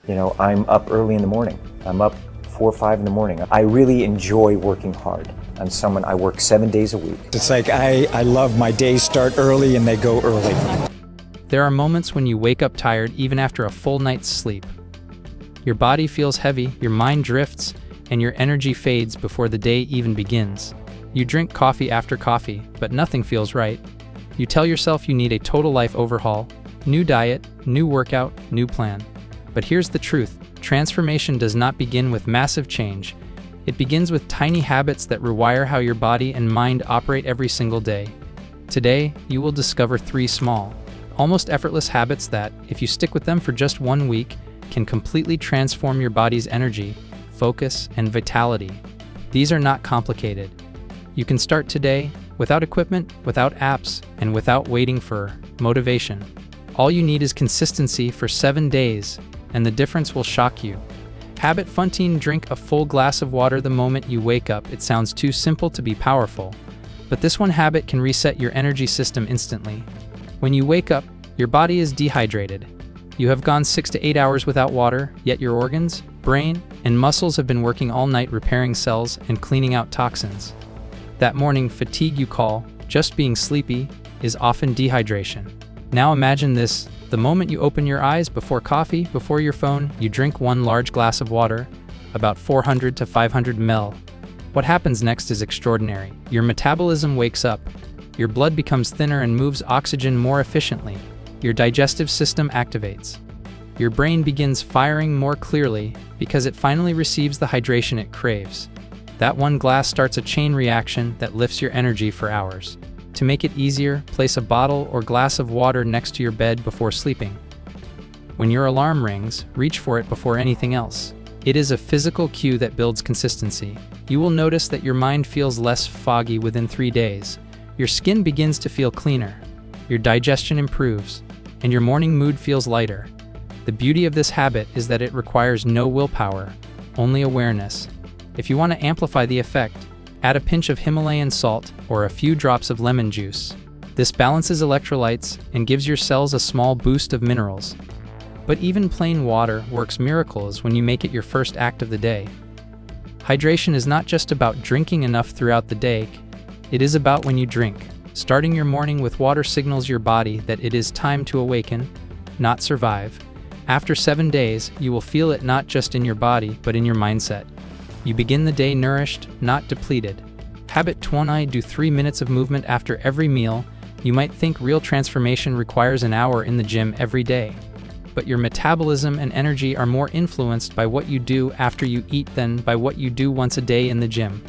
You know, I'm up early in the morning. I'm up 4 or 5 in the morning. I really enjoy working hard. I work 7 days a week. It's like I love my days start early and they go early. There are moments when you wake up tired even after a full night's sleep. Your body feels heavy, your mind drifts, and your energy fades before the day even begins. You drink coffee after coffee, but nothing feels right. You tell yourself you need a total life overhaul, new diet, new workout, new plan. But here's the truth. Transformation does not begin with massive change. It begins with tiny habits that rewire how your body and mind operate every single day. Today, you will discover 3 small, almost effortless habits that, if you stick with them for just 1 week, can completely transform your body's energy, focus, and vitality. These are not complicated. You can start today, without equipment, without apps, and without waiting for motivation. All you need is consistency for 7 days, and the difference will shock you. Habit 1: drink a full glass of water the moment you wake up. It sounds too simple to be powerful, but this one habit can reset your energy system instantly. When you wake up, your body is dehydrated. You have gone 6 to 8 hours without water, yet your organs, brain, and muscles have been working all night repairing cells and cleaning out toxins. That morning fatigue you call just being sleepy is often dehydration. Now imagine this: the moment you open your eyes, before coffee, before your phone, you drink 1 large glass of water, about 400 to 500 ml. What happens next is extraordinary. Your metabolism wakes up. Your blood becomes thinner and moves oxygen more efficiently. Your digestive system activates. Your brain begins firing more clearly because it finally receives the hydration it craves. That 1 glass starts a chain reaction that lifts your energy for hours. To make it easier, place a bottle or glass of water next to your bed before sleeping. When your alarm rings, reach for it before anything else. It is a physical cue that builds consistency. You will notice that your mind feels less foggy within 3 days. Your skin begins to feel cleaner. Your digestion improves, and your morning mood feels lighter. The beauty of this habit is that it requires no willpower, only awareness. If you want to amplify the effect, add a pinch of Himalayan salt or a few drops of lemon juice. This balances electrolytes and gives your cells a small boost of minerals. But even plain water works miracles when you make it your first act of the day. Hydration is not just about drinking enough throughout the day, it is about when you drink. Starting your morning with water signals your body that it is time to awaken, not survive. After 7 days, you will feel it not just in your body, but in your mindset. You begin the day nourished, not depleted. Habit 20: do 3 minutes of movement after every meal. You might think real transformation requires an hour in the gym every day. But your metabolism and energy are more influenced by what you do after you eat than by what you do once a day in the gym.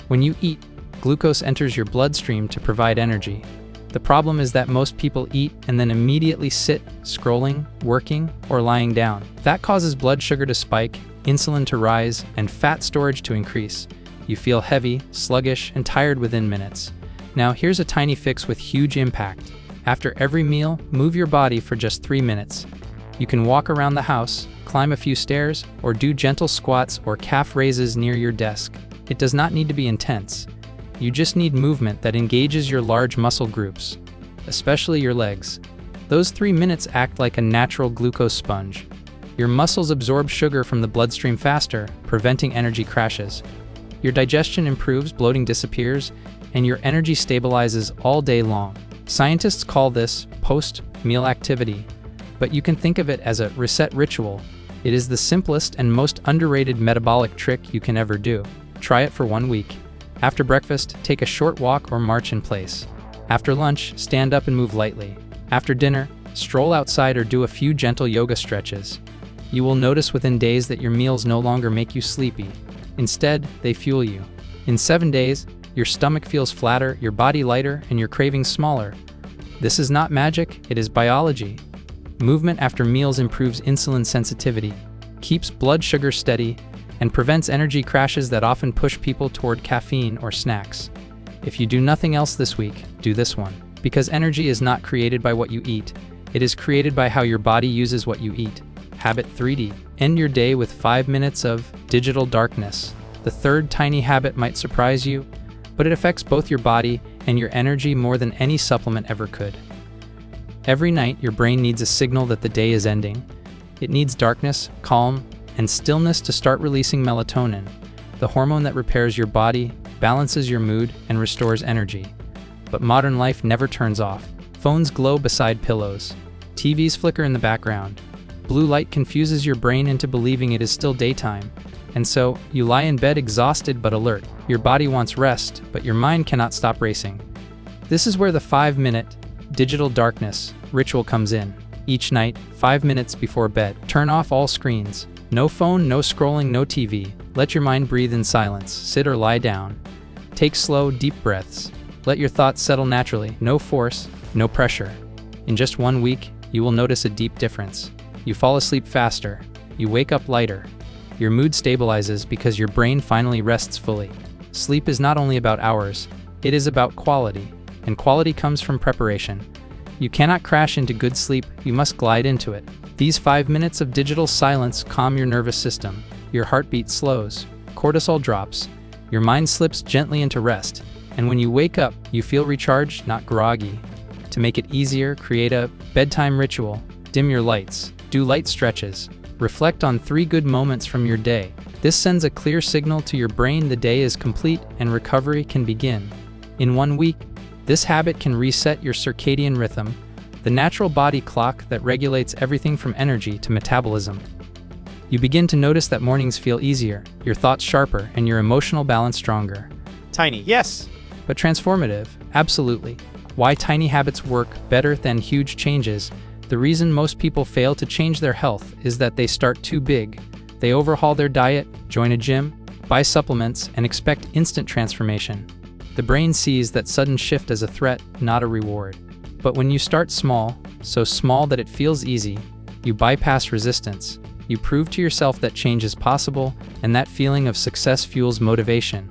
When you eat, glucose enters your bloodstream to provide energy. The problem is that most people eat and then immediately sit, scrolling, working, or lying down. That causes blood sugar to spike, insulin to rise, and fat storage to increase. You feel heavy, sluggish, and tired within minutes. Now here's a tiny fix with huge impact. After every meal, move your body for just 3 minutes. You can walk around the house, climb a few stairs, or do gentle squats or calf raises near your desk. It does not need to be intense. You just need movement that engages your large muscle groups, especially your legs. Those 3 minutes act like a natural glucose sponge. Your muscles absorb sugar from the bloodstream faster, preventing energy crashes. Your digestion improves, bloating disappears, and your energy stabilizes all day long. Scientists call this post-meal activity, but you can think of it as a reset ritual. It is the simplest and most underrated metabolic trick you can ever do. Try it for 1 week. After breakfast, take a short walk or march in place. After lunch, stand up and move lightly. After dinner, stroll outside or do a few gentle yoga stretches. You will notice within days that your meals no longer make you sleepy. Instead, they fuel you. In 7 days, your stomach feels flatter, your body lighter, and your cravings smaller. This is not magic, it is biology. Movement after meals improves insulin sensitivity, keeps blood sugar steady, and prevents energy crashes that often push people toward caffeine or snacks. If you do nothing else this week, do this one. Because energy is not created by what you eat, it is created by how your body uses what you eat. Habit 3: end your day with 5 minutes of digital darkness. The third tiny habit might surprise you, but it affects both your body and your energy more than any supplement ever could. Every night, your brain needs a signal that the day is ending. It needs darkness, calm, and stillness to start releasing melatonin, the hormone that repairs your body, balances your mood, and restores energy. But modern life never turns off. Phones glow beside pillows. TVs flicker in the background. Blue light confuses your brain into believing it is still daytime. And so, you lie in bed exhausted but alert. Your body wants rest, but your mind cannot stop racing. This is where the 5-minute digital darkness ritual comes in. Each night, 5 minutes before bed, turn off all screens. No phone, no scrolling, no TV. Let your mind breathe in silence. Sit or lie down. Take slow, deep breaths. Let your thoughts settle naturally. No force, no pressure. In just 1 week, you will notice a deep difference. You fall asleep faster. You wake up lighter. Your mood stabilizes because your brain finally rests fully. Sleep is not only about hours, it is about quality, and quality comes from preparation. You cannot crash into good sleep, you must glide into it. These 5 minutes of digital silence calm your nervous system. Your heartbeat slows, cortisol drops, your mind slips gently into rest, and when you wake up, you feel recharged, not groggy. To make it easier, create a bedtime ritual. Dim your lights, do light stretches, reflect on 3 good moments from your day. This sends a clear signal to your brain the day is complete and recovery can begin. In 1 week, this habit can reset your circadian rhythm, the natural body clock that regulates everything from energy to metabolism. You begin to notice that mornings feel easier, your thoughts sharper, and your emotional balance stronger. Tiny, yes. But transformative, absolutely. Why tiny habits work better than huge changes? The reason most people fail to change their health is that they start too big. They overhaul their diet, join a gym, buy supplements, and expect instant transformation. The brain sees that sudden shift as a threat, not a reward. But when you start small, so small that it feels easy, you bypass resistance. You prove to yourself that change is possible, and that feeling of success fuels motivation.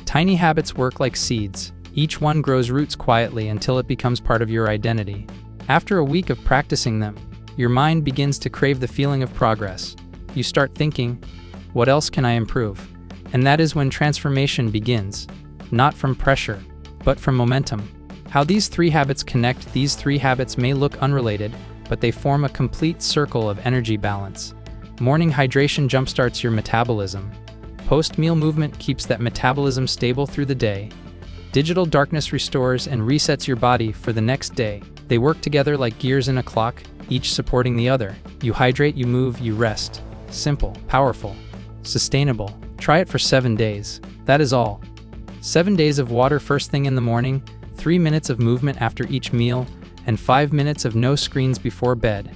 Tiny habits work like seeds. Each one grows roots quietly until it becomes part of your identity. After a week of practicing them, your mind begins to crave the feeling of progress. You start thinking, what else can I improve? And that is when transformation begins, not from pressure, but from momentum. How these 3 habits connect. These 3 habits may look unrelated, but they form a complete circle of energy balance. Morning hydration jumpstarts your metabolism. Post-meal movement keeps that metabolism stable through the day. Digital darkness restores and resets your body for the next day. They work together like gears in a clock, each supporting the other. You hydrate, you move, you rest. Simple, powerful, sustainable. Try it for 7 days. That is all. 7 days of water first thing in the morning, 3 minutes of movement after each meal, and 5 minutes of no screens before bed.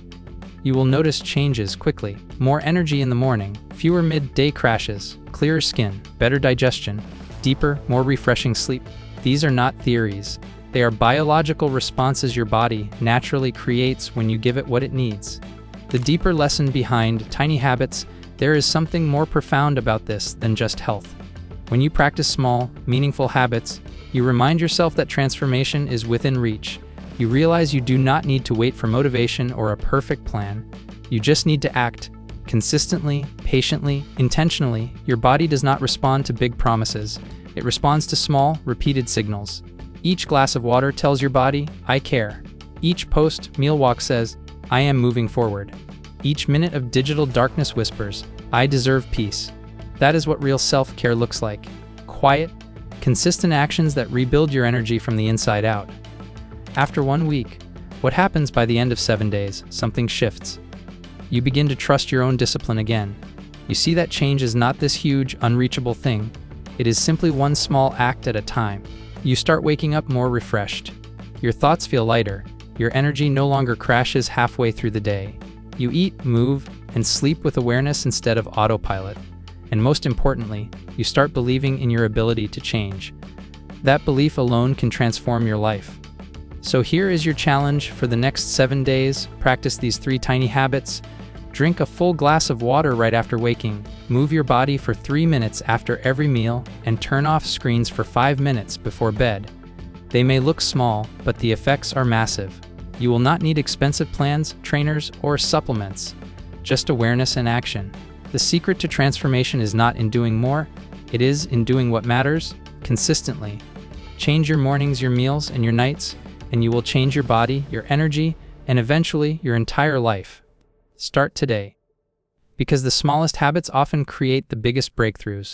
You will notice changes quickly. More energy in the morning, fewer midday crashes, clearer skin, better digestion, deeper, more refreshing sleep. These are not theories. They are biological responses your body naturally creates when you give it what it needs. The deeper lesson behind tiny habits, there is something more profound about this than just health. When you practice small, meaningful habits, you remind yourself that transformation is within reach. You realize you do not need to wait for motivation or a perfect plan. You just need to act consistently, patiently, intentionally. Your body does not respond to big promises. It responds to small, repeated signals. Each glass of water tells your body, I care. Each post-meal walk says, I am moving forward. Each minute of digital darkness whispers, I deserve peace. That is what real self-care looks like. Quiet, consistent actions that rebuild your energy from the inside out. After 1 week, what happens by the end of 7 days? Something shifts. You begin to trust your own discipline again. You see that change is not this huge, unreachable thing. It is simply one small act at a time. You start waking up more refreshed. Your thoughts feel lighter. Your energy no longer crashes halfway through the day. You eat, move, and sleep with awareness instead of autopilot. And most importantly, you start believing in your ability to change. That belief alone can transform your life. So here is your challenge for the next 7 days. Practice these 3 tiny habits. Drink a full glass of water right after waking. Move your body for 3 minutes after every meal, and turn off screens for 5 minutes before bed. They may look small, but the effects are massive. You will not need expensive plans, trainers, or supplements. Just awareness and action. The secret to transformation is not in doing more, it is in doing what matters, consistently. Change your mornings, your meals, and your nights, and you will change your body, your energy, and eventually your entire life. Start today. Because the smallest habits often create the biggest breakthroughs.